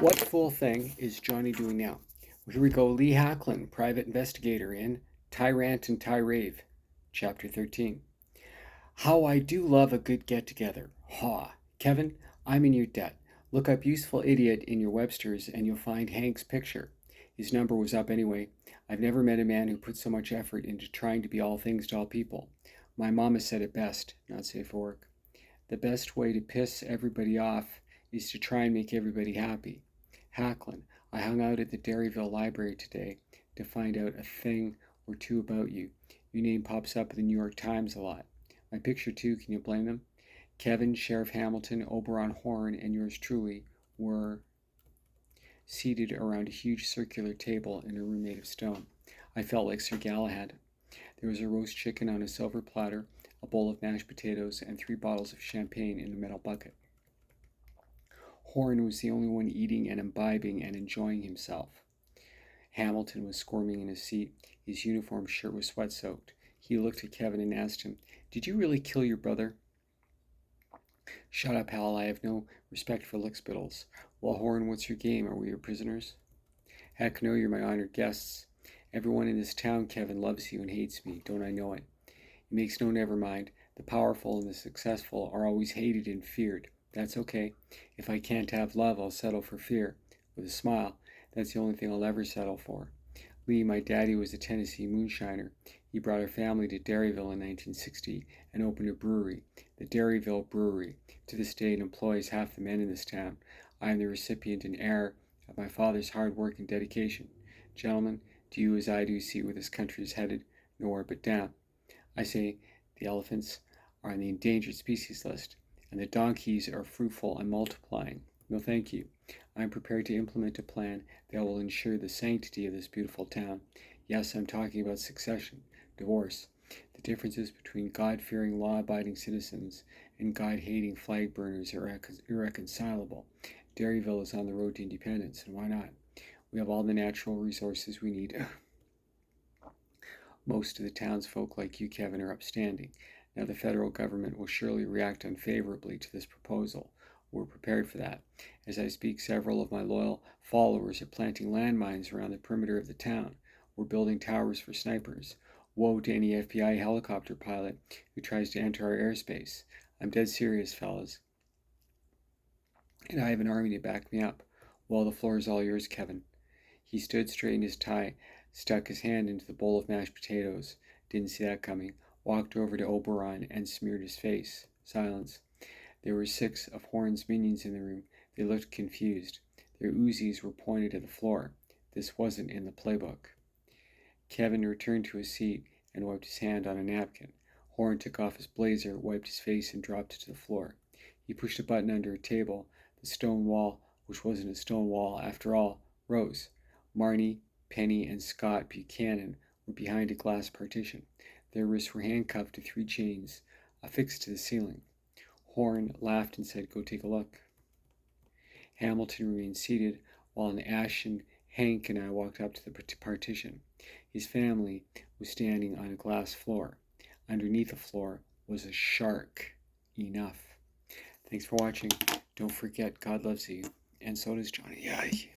What fool thing is Johnny doing now? Well, here we go. Lee Hacklin, private investigator in Tyrant and Tyrave, Chapter 13. How I do love a good get together. Ha! Kevin, I'm in your debt. Look up Useful Idiot in your Webster's and you'll find Hank's picture. His number was up anyway. I've never met a man who put so much effort into trying to be all things to all people. My mama said it best, not safe for work. The best way to piss everybody off is to try and make everybody happy. Hacklin, I hung out at the Derryville Library today to find out a thing or two about you. Your name pops up in the New York Times a lot. My picture, too, can you blame them? Kevin, Sheriff Hamilton, Oberon Horn, and yours truly were seated around a huge circular table in a room made of stone. I felt like Sir Galahad. There was a roast chicken on a silver platter, a bowl of mashed potatoes, and 3 bottles of champagne in a metal bucket. Horn was the only one eating and imbibing and enjoying himself. Hamilton was squirming in his seat. His uniform shirt was sweat soaked. He looked at Kevin and asked him, "Did you really kill your brother?" "Shut up, Hal. I have no respect for lickspittles." "Well, Horn, what's your game? Are we your prisoners?" "Heck no, you're my honored guests. Everyone in this town, Kevin, loves you and hates me. Don't I know it? It makes no never mind. The powerful and the successful are always hated and feared. That's okay. If I can't have love, I'll settle for fear." With a smile, "That's the only thing I'll ever settle for. Lee, my daddy was a Tennessee moonshiner. He brought our family to Derryville in 1960 and opened a brewery, the Derryville Brewery. To this day, it employs half the men in this town. I am the recipient and heir of my father's hard work and dedication. Gentlemen, do you as I do see where this country is headed? Nowhere but down. I say the elephants are on the endangered species list, and the donkeys are fruitful and multiplying. No, thank you. I am prepared to implement a plan that will ensure the sanctity of this beautiful town. Yes, I'm talking about succession, divorce. The differences between God fearing, law abiding citizens and God hating flag burners are irreconcilable. Derryville is on the road to independence, and why not? We have all the natural resources we need. Most of the townsfolk, like you, Kevin, are upstanding. Now, the federal government will surely react unfavorably to this proposal. We're prepared for that. As I speak, several of my loyal followers are planting landmines around the perimeter of the town. We're building towers for snipers. Woe to any FBI helicopter pilot who tries to enter our airspace. I'm dead serious, fellas. And I have an army to back me up. Well, the floor is all yours, Kevin. He stood, straightened his tie, stuck his hand into the bowl of mashed potatoes. Didn't see that coming. Walked over to Oberon and smeared his face. Silence. There were 6 of Horn's minions in the room. They looked confused. Their Uzis were pointed at the floor. This wasn't in the playbook. Kevin returned to his seat and wiped his hand on a napkin. Horn took off his blazer, wiped his face, and dropped it to the floor. He pushed a button under a table. The stone wall, which wasn't a stone wall after all, rose. Marnie, Penny, and Scott Buchanan were behind a glass partition. Their wrists were handcuffed to 3 chains affixed to the ceiling. Horn laughed and said, "Go take a look." Hamilton remained seated while an ashen Hank and I walked up to the partition. His family was standing on a glass floor. Underneath the floor was a shark. Enough. Thanks for watching. Don't forget, God loves you, and so does Johnny. Yeah.